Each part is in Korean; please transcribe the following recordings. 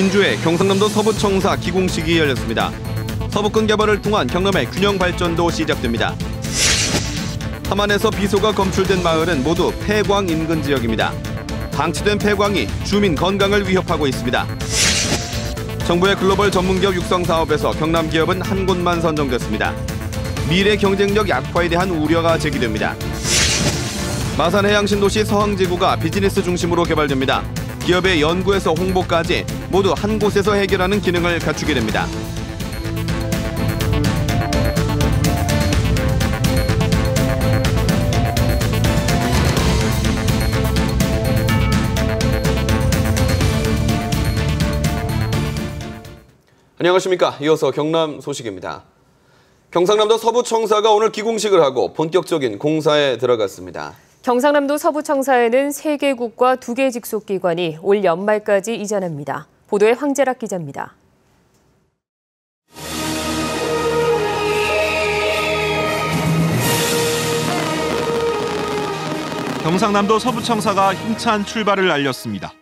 진주의 경상남도 서부청사 기공식이 열렸습니다. 서부권 개발을 통한 경남의 균형 발전도 시작됩니다. 함안에서 비소가 검출된 마을은 모두 폐광 인근 지역입니다. 방치된 폐광이 주민 건강을 위협하고 있습니다. 정부의 글로벌 전문기업 육성 사업에서 경남 기업은 한 곳만 선정됐습니다. 미래 경쟁력 약화에 대한 우려가 제기됩니다. 마산 해양신도시 서항지구가 비즈니스 중심으로 개발됩니다. 기업의 연구에서 홍보까지 모두 한 곳에서 해결하는 기능을 갖추게 됩니다. 안녕하십니까. 이어서 경남 소식입니다. 경상남도 서부청사가 오늘 기공식을 하고 본격적인 공사에 들어갔습니다. 경상남도 서부청사에는 3개국과 2개 직속기관이 올 연말까지 이전합니다. 보도에 황재락 기자입니다. 경상남도 서부청사가 힘찬 출발을 알렸습니다.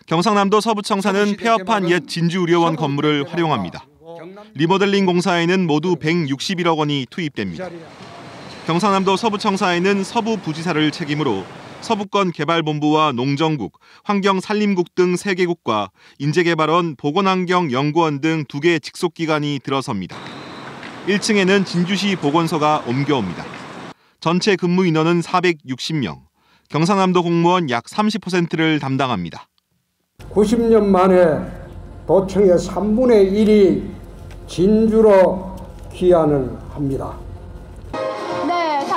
경상남도 서부청사는 폐업한 옛 진주의료원 건물을 활용합니다. 리모델링 공사에는 모두 161억 원이 투입됩니다. 경상남도 서부청사에는 서부부지사를 책임으로 서부권 개발본부와 농정국, 환경산림국 등 3개국과 인재개발원, 보건환경연구원 등 2개 직속기관이 들어섭니다. 1층에는 진주시 보건소가 옮겨옵니다. 전체 근무 인원은 460명, 경상남도 공무원 약 30%를 담당합니다. 90년 만에 도청의 3분의 1이 진주로 귀환을 합니다.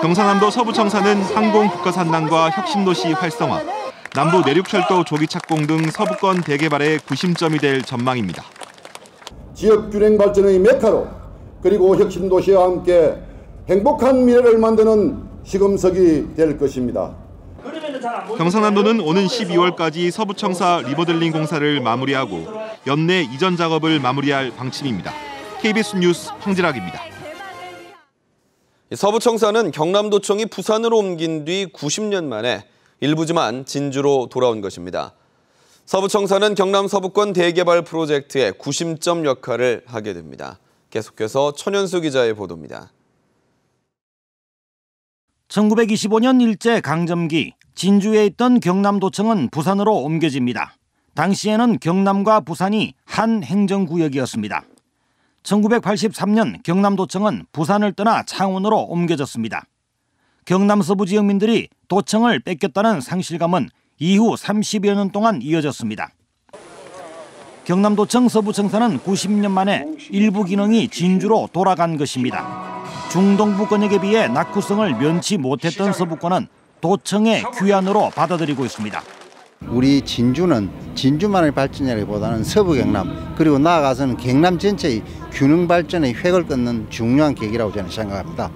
경상남도 서부청사는 항공국가산단과 혁신도시 활성화, 남부 내륙철도 조기 착공 등 서부권 대개발의 구심점이 될 전망입니다. 지역 균형 발전의 메카로 그리고 혁신도시와 함께 행복한 미래를 만드는 시금석이 될 것입니다. 경상남도는 오는 12월까지 서부청사 리모델링 공사를 마무리하고 연내 이전 작업을 마무리할 방침입니다. KBS 뉴스 황재락입니다. 서부청사는 경남도청이 부산으로 옮긴 뒤 90년 만에 일부지만 진주로 돌아온 것입니다. 서부청사는 경남 서부권 대개발 프로젝트의 구심점 역할을 하게 됩니다. 계속해서 천연수 기자의 보도입니다. 1925년 일제강점기 진주에 있던 경남도청은 부산으로 옮겨집니다. 당시에는 경남과 부산이 한 행정구역이었습니다. 1983년 경남도청은 부산을 떠나 창원으로 옮겨졌습니다. 경남 서부 지역민들이 도청을 뺏겼다는 상실감은 이후 30여 년 동안 이어졌습니다. 경남도청 서부청사는 90년 만에 일부 기능이 진주로 돌아간 것입니다. 중동부 권역에 비해 낙후성을 면치 못했던 서부권은 도청의 귀환으로 받아들이고 있습니다. 우리 진주는 진주만의 발전이라기보다는 서부 경남 그리고 나아가서는 경남 전체의 균형 발전의 획을 끊는 중요한 계기라고 저는 생각합니다.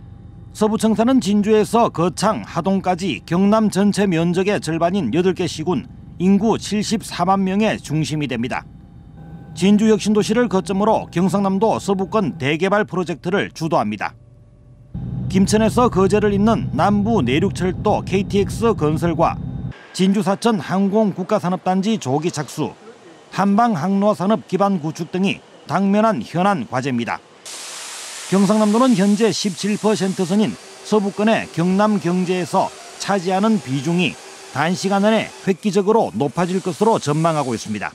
서부청사는 진주에서 거창, 하동까지 경남 전체 면적의 절반인 8개 시군, 인구 74만 명의 중심이 됩니다. 진주 혁신도시를 거점으로 경상남도 서부권 대개발 프로젝트를 주도합니다. 김천에서 거제를 잇는 남부 내륙철도 KTX 건설과 진주 사천 항공국가산업단지 조기 착수, 한방 항로산업 기반 구축 등이 당면한 현안 과제입니다. 경상남도는 현재 17% 선인 서부권의 경남 경제에서 차지하는 비중이 단시간 안에 획기적으로 높아질 것으로 전망하고 있습니다.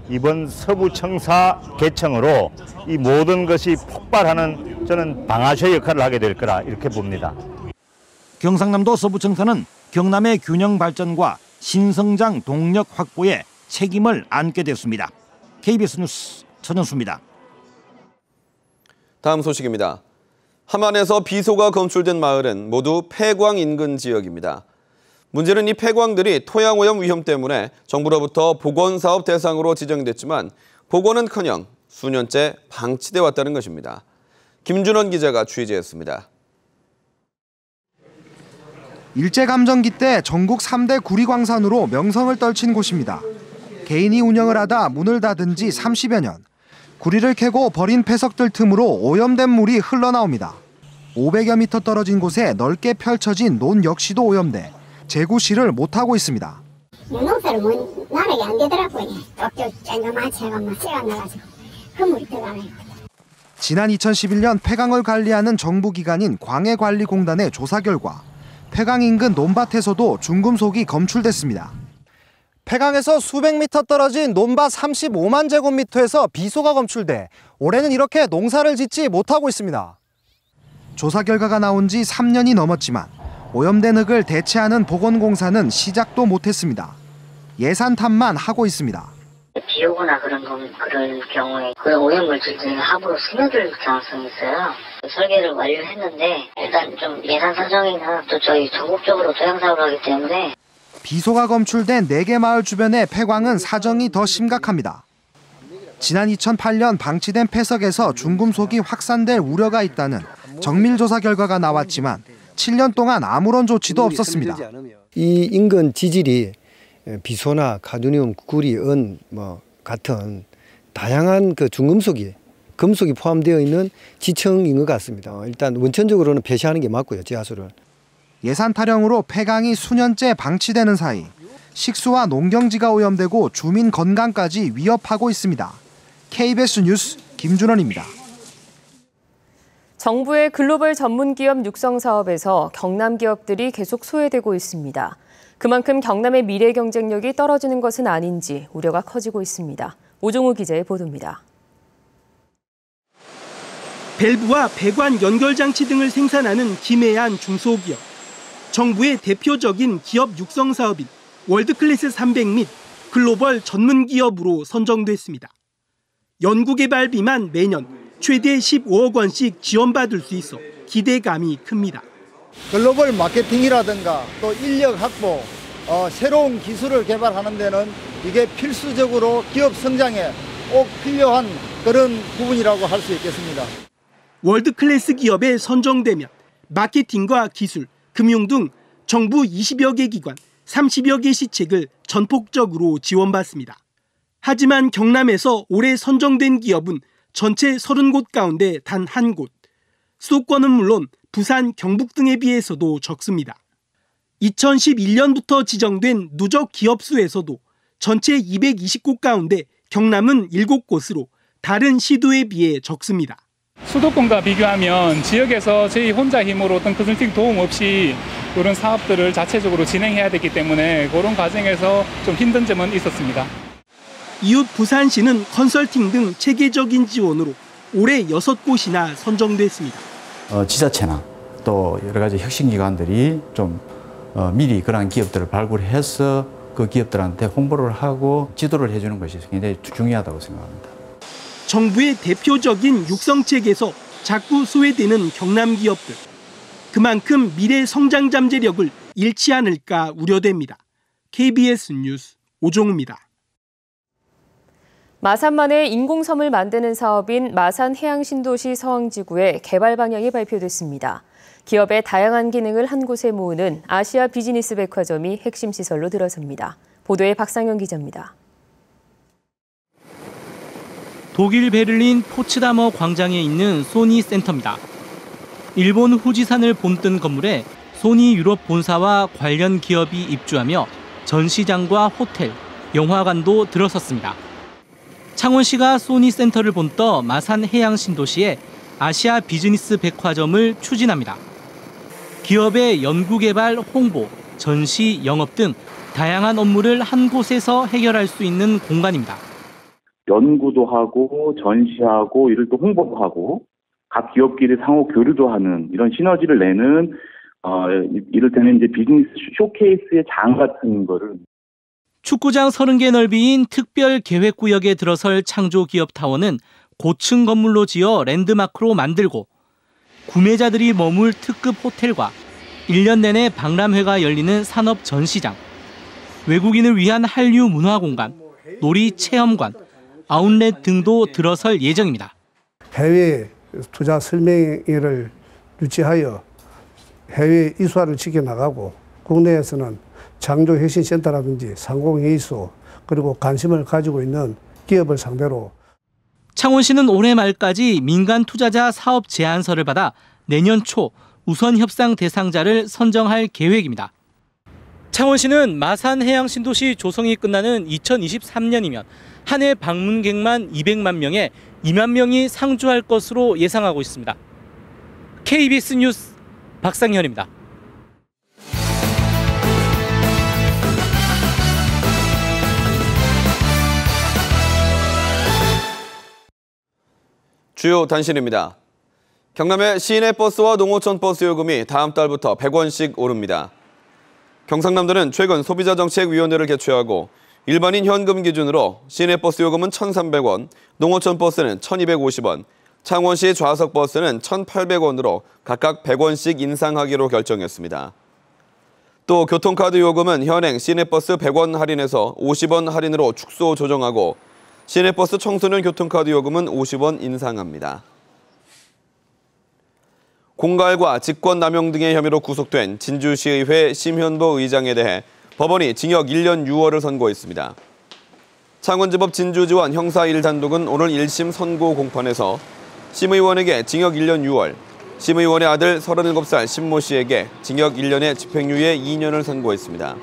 이번 서부청사 개청으로 이 모든 것이 폭발하는 저는 방아쇠 역할을 하게 될 거라 이렇게 봅니다. 경상남도 서부청사는 경남의 균형 발전과 신성장 동력 확보에 책임을 안게 됐습니다. KBS 뉴스 천연수입니다. 다음 소식입니다. 함안에서 비소가 검출된 마을은 모두 폐광 인근 지역입니다. 문제는 이 폐광들이 토양오염 위험 때문에 정부로부터 보건사업 대상으로 지정됐지만 복원은커녕 수년째 방치돼 왔다는 것입니다. 김준원 기자가 취재했습니다. 일제감정기 때 전국 3대 구리광산으로 명성을 떨친 곳입니다. 개인이 운영을 하다 문을 닫은 지 30여 년. 구리를 캐고 버린 폐석들 틈으로 오염된 물이 흘러나옵니다. 500여 미터 떨어진 곳에 넓게 펼쳐진 논 역시도 오염돼 재구시를 못하고 있습니다. 농사를 나락이 안 되더라고요. 쪽쪽 쨍그마치 해가 막 씨가 나가지고 그물이 들어가네요. 지난 2011년 폐강을 관리하는 정부기관인 광해관리공단의 조사 결과 폐강 인근 논밭에서도 중금속이 검출됐습니다. 폐강에서 수백 미터 떨어진 논밭 35만 제곱미터에서 비소가 검출돼 올해는 이렇게 농사를 짓지 못하고 있습니다. 조사 결과가 나온 지 3년이 넘었지만 오염된 흙을 대체하는 복원공사는 시작도 못했습니다. 예산 탓만 하고 있습니다. 비 오거나 그럴 경우에 그 오염물질들이 하부로 스며들 가능성이 있어요. 설계를 완료했는데 일단 좀 예산 사정이나 또 저희 전국적으로 토양사업을 하기 때문에 비소가 검출된 4개 마을 주변의 폐광은 사정이 더 심각합니다. 지난 2008년 방치된 폐석에서 중금속이 확산될 우려가 있다는 정밀조사 결과가 나왔지만 7년 동안 아무런 조치도 없었습니다. 이 인근 지질이 비소나 카드뮴, 구리, 은 같은 다양한 그 중금속이 금속이 포함되어 있는 지층인 것 같습니다. 일단 원천적으로는 폐쇄하는 게 맞고요, 지하수를. 예산 타령으로 폐강이 수년째 방치되는 사이 식수와 농경지가 오염되고 주민 건강까지 위협하고 있습니다. KBS 뉴스 김준원입니다. 정부의 글로벌 전문기업 육성 사업에서 경남 기업들이 계속 소외되고 있습니다. 그만큼 경남의 미래 경쟁력이 떨어지는 것은 아닌지 우려가 커지고 있습니다. 오종우 기자의 보도입니다. 밸브와 배관 연결장치 등을 생산하는 김해안 중소기업. 정부의 대표적인 기업 육성 사업인 월드클래스 300 및 글로벌 전문기업으로 선정됐습니다. 연구개발비만 매년 최대 15억 원씩 지원받을 수 있어 기대감이 큽니다. 글로벌 마케팅이라든가 또 인력 확보, 새로운 기술을 개발하는 데는 이게 필수적으로 기업 성장에 꼭 필요한 그런 부분이라고 할 수 있겠습니다. 월드클래스 기업에 선정되면 마케팅과 기술, 금융 등 정부 20여 개 기관, 30여 개 시책을 전폭적으로 지원받습니다. 하지만 경남에서 올해 선정된 기업은 전체 30곳 가운데 단 1곳. 수도권은 물론 부산, 경북 등에 비해서도 적습니다. 2011년부터 지정된 누적 기업 수에서도 전체 220곳 가운데 경남은 7곳으로 다른 시도에 비해 적습니다. 수도권과 비교하면 지역에서 저희 혼자 힘으로 어떤 컨설팅 도움 없이 이런 사업들을 자체적으로 진행해야 되기 때문에 그런 과정에서 좀 힘든 점은 있었습니다. 이웃 부산시는 컨설팅 등 체계적인 지원으로 올해 6곳이나 선정됐습니다. 지자체나 또 여러 가지 혁신기관들이 좀 미리 그러한 기업들을 발굴해서 그 기업들한테 홍보를 하고 지도를 해주는 것이 굉장히 중요하다고 생각합니다. 정부의 대표적인 육성책에서 자꾸 소외되는 경남 기업들. 그만큼 미래 성장 잠재력을 잃지 않을까 우려됩니다. KBS 뉴스 오종우입니다. 마산만의 인공섬을 만드는 사업인 마산해양신도시 서항지구의 개발 방향이 발표됐습니다. 기업의 다양한 기능을 한 곳에 모으는 아시아 비즈니스 백화점이 핵심 시설로 들어섭니다. 보도에 박상현 기자입니다. 독일 베를린 포츠다머 광장에 있는 소니 센터입니다. 일본 후지산을 본뜬 건물에 소니 유럽 본사와 관련 기업이 입주하며 전시장과 호텔, 영화관도 들어섰습니다. 창원시가 소니 센터를 본떠 마산 해양신도시에 아시아 비즈니스 백화점을 추진합니다. 기업의 연구개발, 홍보, 전시, 영업 등 다양한 업무를 한 곳에서 해결할 수 있는 공간입니다. 연구도 하고 전시하고 이를 또 홍보도 하고 각 기업끼리 상호 교류도 하는 이런 시너지를 내는 이를테면 이제 비즈니스 쇼케이스의 장 같은 거를. 축구장 30개 넓이인 특별 계획구역에 들어설 창조기업 타워는 고층 건물로 지어 랜드마크로 만들고 구매자들이 머물 특급 호텔과 1년 내내 박람회가 열리는 산업 전시장, 외국인을 위한 한류 문화공간, 놀이 체험관, 아웃렛 등도 들어설 예정입니다. 해외 투자 설명회를 유치하여 해외 이수화를 지켜나가고 국내에서는 창조혁신센터라든지 상공회의소 그리고 관심을 가지고 있는 기업을 상대로 창원시는 올해 말까지 민간 투자자 사업 제안서를 받아 내년 초 우선 협상 대상자를 선정할 계획입니다. 창원시는 마산해양신도시 조성이 끝나는 2023년이면 한 해 방문객만 200만 명에 2만 명이 상주할 것으로 예상하고 있습니다. KBS 뉴스 박상현입니다. 주요 단신입니다. 경남의 시내버스와 농어촌 버스 요금이 다음 달부터 100원씩 오릅니다. 경상남도는 최근 소비자정책위원회를 개최하고 일반인 현금 기준으로 시내버스 요금은 1,300원, 농어촌 버스는 1,250원, 창원시 좌석 버스는 1,800원으로 각각 100원씩 인상하기로 결정했습니다. 또 교통카드 요금은 현행 시내버스 100원 할인에서 50원 할인으로 축소 조정하고 시내버스 청소년 교통카드 요금은 50원 인상합니다. 공갈과 직권남용 등의 혐의로 구속된 진주시의회 심현보 의장에 대해 법원이 징역 1년 6월을 선고했습니다. 창원지법 진주지원 형사 1단독은 오늘 1심 선고 공판에서 심 의원에게 징역 1년 6월, 심 의원의 아들 37살 신모 씨에게 징역 1년에 집행유예 2년을 선고했습니다.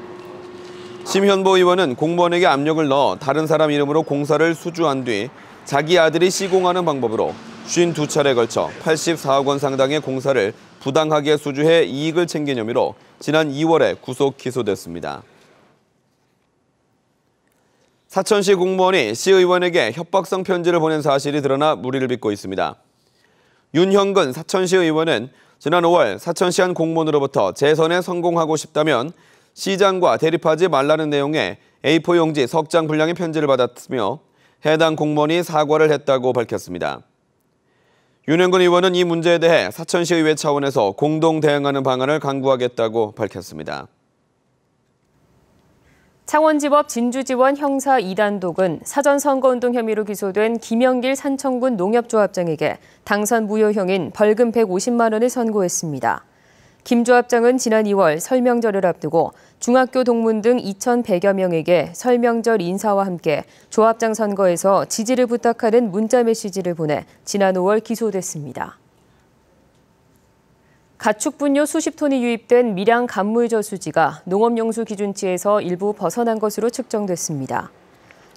심현보 의원은 공무원에게 압력을 넣어 다른 사람 이름으로 공사를 수주한 뒤 자기 아들이 시공하는 방법으로 52차례에 걸쳐 84억 원 상당의 공사를 부당하게 수주해 이익을 챙긴 혐의로 지난 2월에 구속 기소됐습니다. 사천시 공무원이 시의원에게 협박성 편지를 보낸 사실이 드러나 물의를 빚고 있습니다. 윤형근 사천시 의원은 지난 5월 사천시 한 공무원으로부터 재선에 성공하고 싶다면 시장과 대립하지 말라는 내용의 A4 용지 석 장 분량의 편지를 받았으며 해당 공무원이 사과를 했다고 밝혔습니다. 윤형근 의원은 이 문제에 대해 사천시의회 차원에서 공동 대응하는 방안을 강구하겠다고 밝혔습니다. 창원지법 진주지원 형사 2단독은 사전선거운동 혐의로 기소된 김영길 산청군 농협조합장에게 당선 무효형인 벌금 150만 원을 선고했습니다. 김 조합장은 지난 2월 설명절을 앞두고 중학교 동문 등 2,100여 명에게 설명절 인사와 함께 조합장 선거에서 지지를 부탁하는 문자 메시지를 보내 지난 5월 기소됐습니다. 가축 분뇨 수십 톤이 유입된 밀양 간물 저수지가 농업용수 기준치에서 일부 벗어난 것으로 측정됐습니다.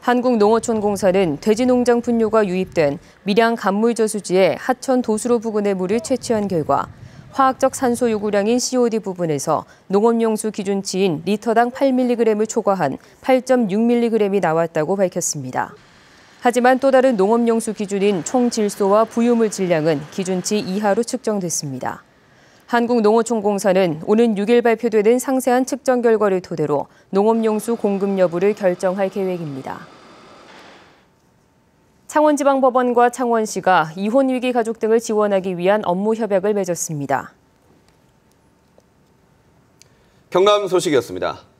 한국농어촌공사는 돼지농장 분뇨가 유입된 밀양 간물 저수지의 하천 도수로 부근의 물을 채취한 결과 화학적 산소 요구량인 COD 부분에서 농업용수 기준치인 리터당 8mg을 초과한 8.6mg이 나왔다고 밝혔습니다. 하지만 또 다른 농업용수 기준인 총 질소와 부유물 질량은 기준치 이하로 측정됐습니다. 한국농어촌공사는 오는 6일 발표되는 상세한 측정 결과를 토대로 농업용수 공급 여부를 결정할 계획입니다. 창원지방법원과 창원시가 이혼위기 가족 등을 지원하기 위한 업무 협약을 맺었습니다. 경남 소식이었습니다.